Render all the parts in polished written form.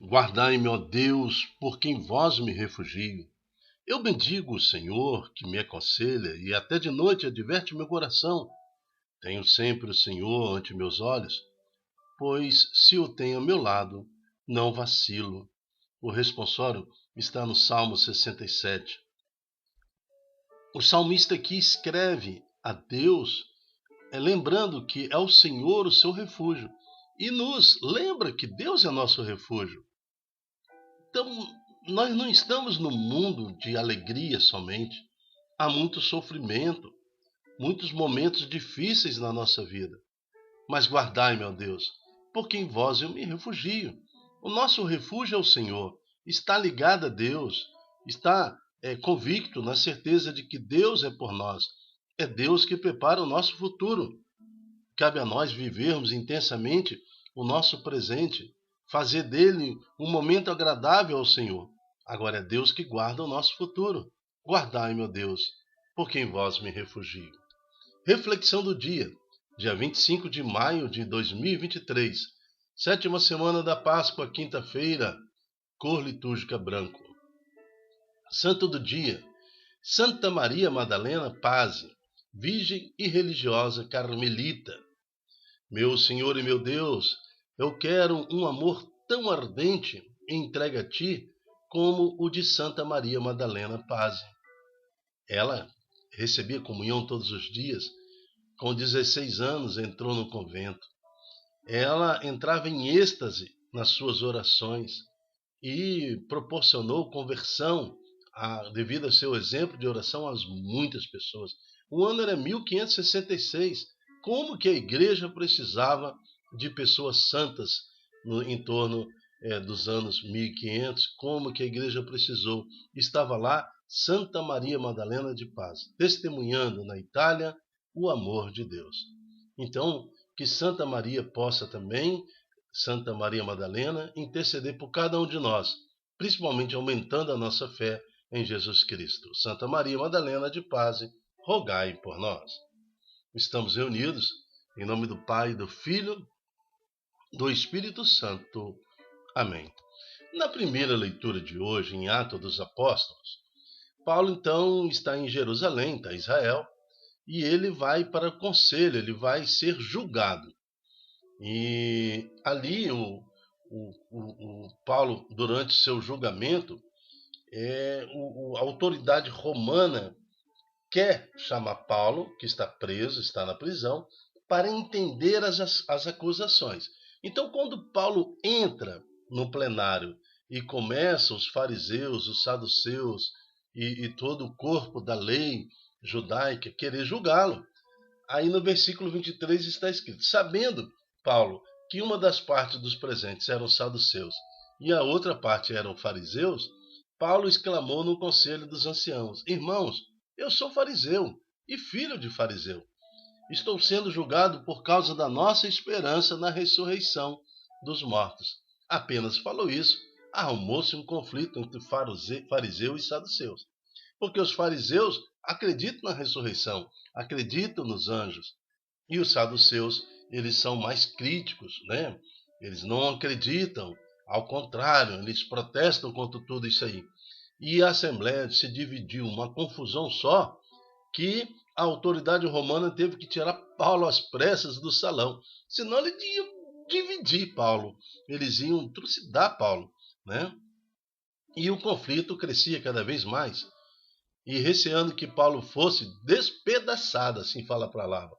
Guardai-me, ó Deus, porque em vós me refugio. Eu bendigo o Senhor, que me aconselha, e até de noite adverte meu coração. Tenho sempre o Senhor ante meus olhos, pois se o tenho a meu lado, não vacilo. O responsório está no Salmo 67. O salmista aqui escreve a Deus, lembrando que é o Senhor o seu refúgio, e nos lembra que Deus é nosso refúgio. Então, nós não estamos num mundo de alegria somente. Há muito sofrimento, muitos momentos difíceis na nossa vida. Mas guardai-me, ó Deus, porque em vós eu me refugio. O nosso refúgio é o Senhor. Está ligado a Deus. Está convicto na certeza de que Deus é por nós. É Deus que prepara o nosso futuro. Cabe a nós vivermos intensamente o nosso presente, fazer dele um momento agradável ao Senhor. Agora é Deus que guarda o nosso futuro. Guardai, meu Deus, porque em vós me refugio. Reflexão do dia 25 de maio de 2023, sétima semana da Páscoa, quinta-feira, cor litúrgica branco. Santo do dia, Santa Maria Madalena Pazzi, virgem e religiosa carmelita. Meu Senhor e meu Deus, eu quero um amor tão ardente e entregue a Ti como o de Santa Maria Madalena Pazzi. Ela recebia comunhão todos os dias. Com 16 anos entrou no convento. Ela entrava em êxtase nas suas orações e proporcionou conversão, devido ao seu exemplo de oração, às muitas pessoas. O ano era 1566. Como que a igreja precisava de pessoas santas em torno dos anos 1500? Como que a igreja precisou? Estava lá Santa Maria Madalena de Paz, testemunhando na Itália o amor de Deus. Então, que Santa Maria possa também, Santa Maria Madalena, interceder por cada um de nós, principalmente aumentando a nossa fé em Jesus Cristo. Santa Maria Madalena de Paz, rogai por nós. Estamos reunidos em nome do Pai, do Filho, do Espírito Santo. Amém. Na primeira leitura de hoje, em Atos dos Apóstolos, Paulo então está em Jerusalém, está em Israel, e ele vai para o conselho, ele vai ser julgado. E ali o Paulo, durante seu julgamento, a autoridade romana quer chamar Paulo, que está preso, está na prisão, para entender as acusações. Então, quando Paulo entra no plenário e começa os fariseus, os saduceus e todo o corpo da lei judaica querer julgá-lo, aí no versículo 23 está escrito: sabendo Paulo que uma das partes dos presentes eram saduceus e a outra parte eram fariseus, Paulo exclamou no conselho dos anciãos: irmãos, eu sou fariseu e filho de fariseu. Estou sendo julgado por causa da nossa esperança na ressurreição dos mortos. Apenas falou isso, arrumou-se um conflito entre fariseu e saduceus. Porque os fariseus acreditam na ressurreição, acreditam nos anjos. E os saduceus, eles são mais críticos, né? Eles não acreditam, ao contrário, eles protestam contra tudo isso aí. E a Assembleia se dividiu, uma confusão só, que a autoridade romana teve que tirar Paulo às pressas do salão. Senão eles iam dividir Paulo, eles iam trucidar Paulo, né? E o conflito crescia cada vez mais. E receando que Paulo fosse despedaçado, assim fala a palavra,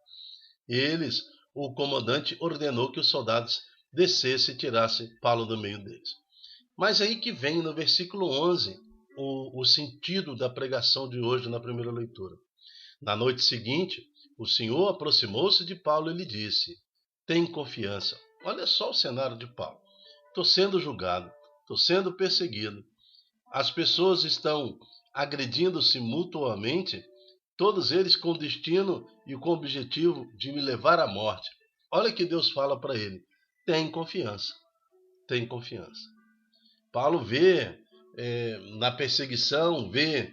o comandante ordenou que os soldados descessem e tirassem Paulo do meio deles. Mas aí que vem no versículo 11 o sentido da pregação de hoje na primeira leitura. Na noite seguinte, o Senhor aproximou-se de Paulo e lhe disse: tem confiança. Olha só o cenário de Paulo. Estou sendo julgado, estou sendo perseguido. As pessoas estão agredindo-se mutuamente, todos eles com o destino e com o objetivo de me levar à morte. Olha que Deus fala para ele: tem confiança, tem confiança. Paulo vê na perseguição, vê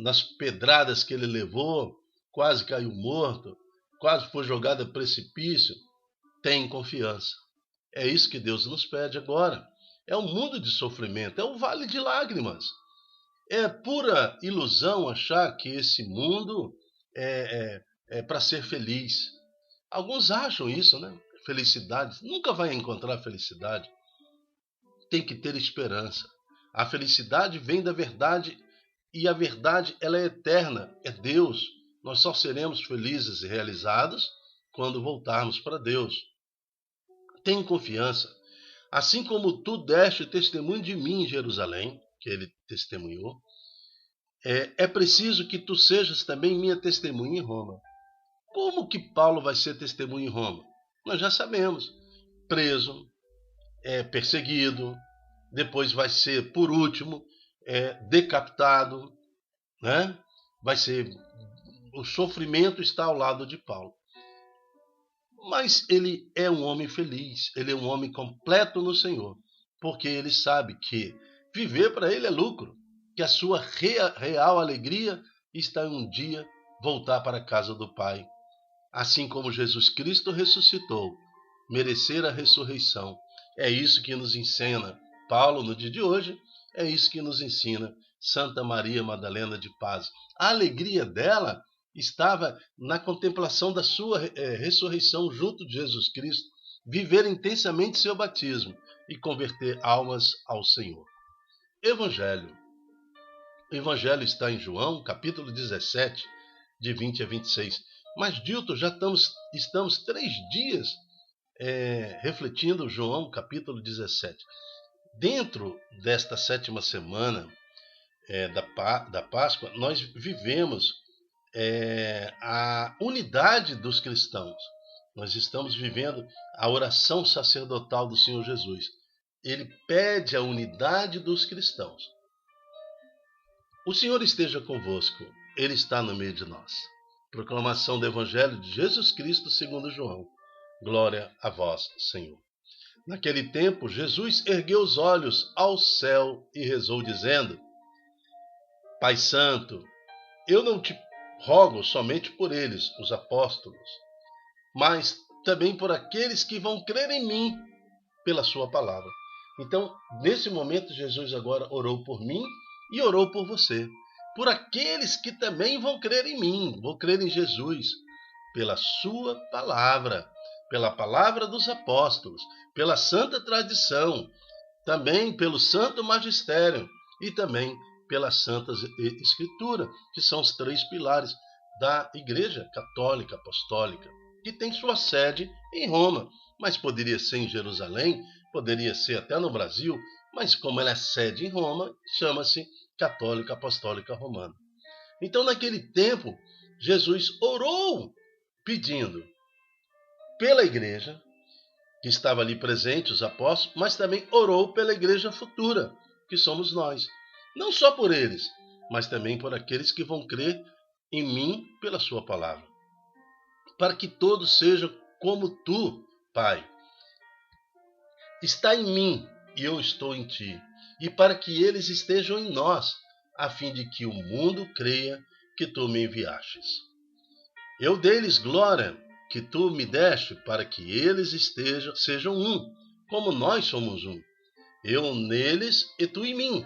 nas pedradas que ele levou, quase caiu morto, quase foi jogado a precipício. Tem confiança. É isso que Deus nos pede agora. é um mundo de sofrimento, é um vale de lágrimas. É pura ilusão achar que esse mundo é para ser feliz. Alguns acham isso, né? Felicidade. Nunca vai encontrar felicidade. Tem que ter esperança. A felicidade vem da verdade e a verdade ela é eterna, é Deus. Nós só seremos felizes e realizados quando voltarmos para Deus. Tenha confiança. Assim como tu deste testemunho de mim em Jerusalém, que ele testemunhou, é preciso que tu sejas também minha testemunha em Roma. Como que Paulo vai ser testemunha em Roma? Nós já sabemos. Preso, perseguido, depois vai ser, por último, decapitado, né? Vai ser, o sofrimento está ao lado de Paulo. Mas ele é um homem feliz, ele é um homem completo no Senhor, porque ele sabe que viver para ele é lucro, que a sua real alegria está em um dia voltar para a casa do Pai. Assim como Jesus Cristo ressuscitou, merecer a ressurreição. É isso que nos ensina Paulo no dia de hoje, é isso que nos ensina Santa Maria Madalena de Paz. A alegria dela estava na contemplação da sua ressurreição junto de Jesus Cristo, viver intensamente seu batismo e converter almas ao Senhor. Evangelho. O Evangelho está em João, capítulo 17, de 20 a 26. Mas, Dilton, já estamos 3 dias refletindo João, capítulo 17. Dentro desta 7ª semana da Páscoa, nós vivemos a unidade dos cristãos. Nós estamos vivendo a oração sacerdotal do Senhor Jesus. Ele pede a unidade dos cristãos. O Senhor esteja convosco, Ele está no meio de nós. Proclamação do Evangelho de Jesus Cristo segundo João. Glória a vós, Senhor. Naquele tempo, Jesus ergueu os olhos ao céu e rezou, dizendo: Pai Santo, eu não te rogo somente por eles, os apóstolos, mas também por aqueles que vão crer em mim pela sua palavra. Então, nesse momento, Jesus agora orou por mim e orou por você. Por aqueles que também vão crer em mim, vão crer em Jesus, pela sua palavra, pela palavra dos apóstolos, pela santa tradição, também pelo santo magistério e também pela Santa Escritura, que são os 3 pilares da Igreja Católica Apostólica, que tem sua sede em Roma, mas poderia ser em Jerusalém, poderia ser até no Brasil, mas como ela é sede em Roma, chama-se Católica Apostólica Romana. Então, naquele tempo, Jesus orou pedindo pela igreja, que estava ali presente, os apóstolos, mas também orou pela igreja futura, que somos nós. Não só por eles, mas também por aqueles que vão crer em mim pela sua palavra. Para que todos sejam como tu, Pai. Está em mim e eu estou em ti. E para que eles estejam em nós, a fim de que o mundo creia que tu me enviastes. Eu dei-lhes glória que tu me deste, para que eles sejam um, como nós somos um. Eu neles e tu em mim,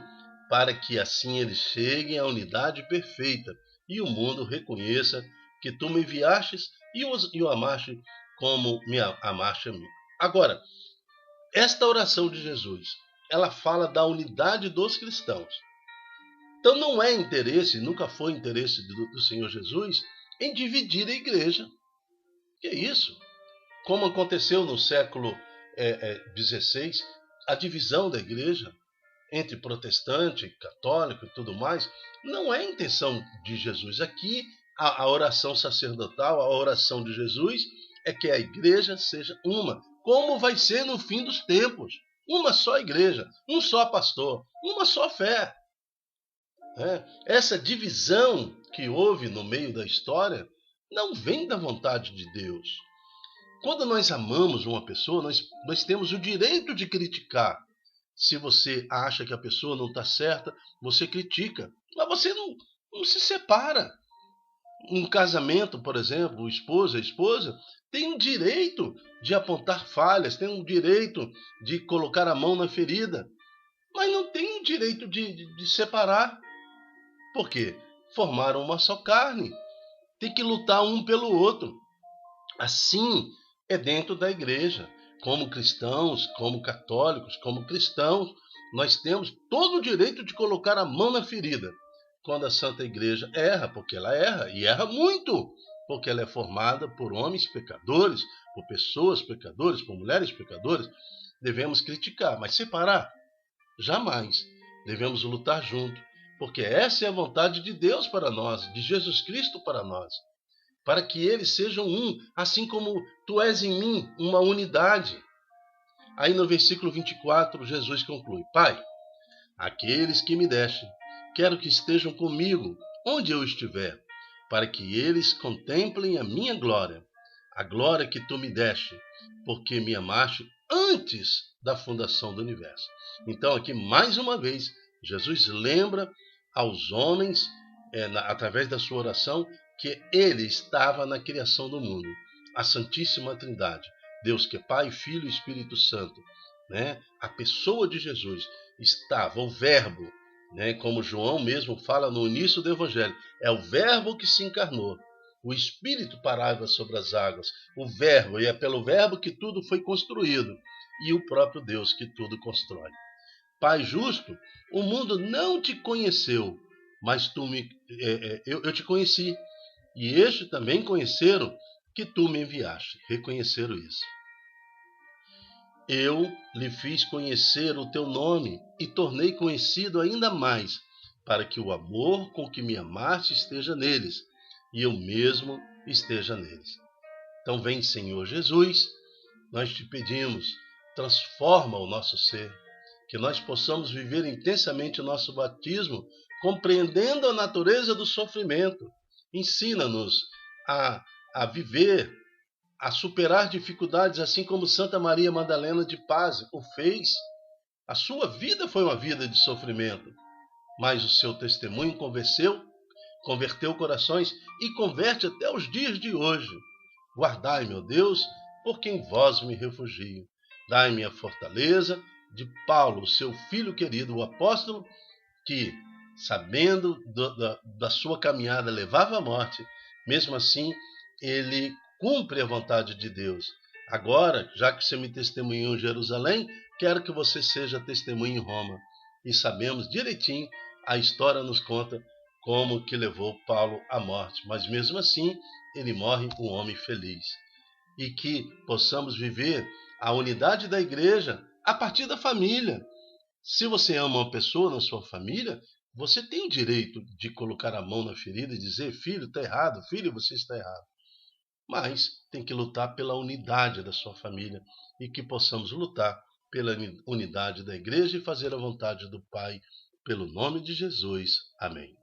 para que assim eles cheguem à unidade perfeita e o mundo reconheça que tu me enviastes e o amaste como me amaste a mim. Agora, esta oração de Jesus, ela fala da unidade dos cristãos. Então não é interesse, nunca foi interesse do Senhor Jesus em dividir a igreja. Que é isso? Como aconteceu no século XVI, a divisão da igreja entre protestante, católico e tudo mais, não é a intenção de Jesus. Aqui, a oração sacerdotal, a oração de Jesus é que a igreja seja uma, como vai ser no fim dos tempos. Uma só igreja, um só pastor, uma só fé. Essa divisão que houve no meio da história não vem da vontade de Deus. Quando nós amamos uma pessoa, nós temos o direito de criticar. Se você acha que a pessoa não está certa, você critica. Mas você não se separa. Um casamento, por exemplo, o esposo e a esposa tem o direito de apontar falhas, tem o direito de colocar a mão na ferida. mas não têm o direito de separar. Por quê? Formaram uma só carne. Tem que lutar um pelo outro. Assim é dentro da igreja. Como cristãos, como católicos, como cristãos, nós temos todo o direito de colocar a mão na ferida quando a Santa Igreja erra, porque ela erra, e erra muito, porque ela é formada por homens pecadores, por pessoas pecadoras, por mulheres pecadoras. Devemos criticar, mas separar? Jamais. Devemos lutar junto, porque essa é a vontade de Deus para nós, de Jesus Cristo para nós, para que eles sejam um, assim como tu és em mim, uma unidade. Aí no versículo 24, Jesus conclui: Pai, aqueles que me deste, quero que estejam comigo onde eu estiver, para que eles contemplem a minha glória, a glória que tu me deste, porque me amaste antes da fundação do universo. Então aqui mais uma vez, Jesus lembra aos homens, através da sua oração, que ele estava na criação do mundo. A Santíssima Trindade, Deus que é Pai, Filho e Espírito Santo, né? A pessoa de Jesus estava, o Verbo, né? Como João mesmo fala no início do Evangelho, é o Verbo que se encarnou. O Espírito parava sobre as águas, o Verbo, e é pelo Verbo que tudo foi construído, e o próprio Deus que tudo constrói. Pai justo, o mundo não te conheceu, mas eu te conheci, e estes também conheceram que tu me enviaste. Reconheceram isso. Eu lhe fiz conhecer o teu nome e tornei conhecido ainda mais, para que o amor com que me amaste esteja neles, e eu mesmo esteja neles. Então vem, Senhor Jesus, nós te pedimos, transforma o nosso ser, que nós possamos viver intensamente o nosso batismo, compreendendo a natureza do sofrimento. Ensina-nos a viver, a superar dificuldades, assim como Santa Maria Madalena de Paz o fez. A sua vida foi uma vida de sofrimento, mas o seu testemunho converteu corações e converte até os dias de hoje. Guardai, meu Deus, porque em vós me refugio. Dai-me a fortaleza de Paulo, seu filho querido, o apóstolo, que, sabendo da sua caminhada, levava à morte, mesmo assim, ele cumpre a vontade de Deus. Agora, já que você me testemunhou em Jerusalém, quero que você seja testemunha em Roma. E sabemos direitinho, a história nos conta como que levou Paulo à morte. Mas mesmo assim, ele morre um homem feliz. E que possamos viver a unidade da igreja a partir da família. Se você ama uma pessoa na sua família, você tem o direito de colocar a mão na ferida e dizer: filho, está errado, filho, você está errado. Mas tem que lutar pela unidade da sua família e que possamos lutar pela unidade da igreja e fazer a vontade do Pai, pelo nome de Jesus. Amém.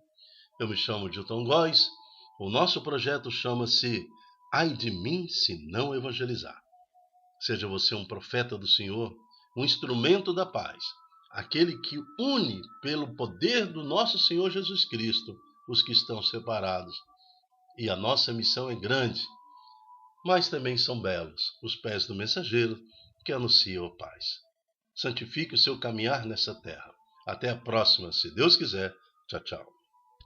Eu me chamo Dilton Góes. O nosso projeto chama-se Ai de mim se não evangelizar. Seja você um profeta do Senhor, um instrumento da paz, aquele que une pelo poder do nosso Senhor Jesus Cristo os que estão separados. E a nossa missão é grande, mas também são belos os pés do mensageiro que anuncia a paz. Santifique o seu caminhar nessa terra. Até a próxima, se Deus quiser. Tchau, tchau.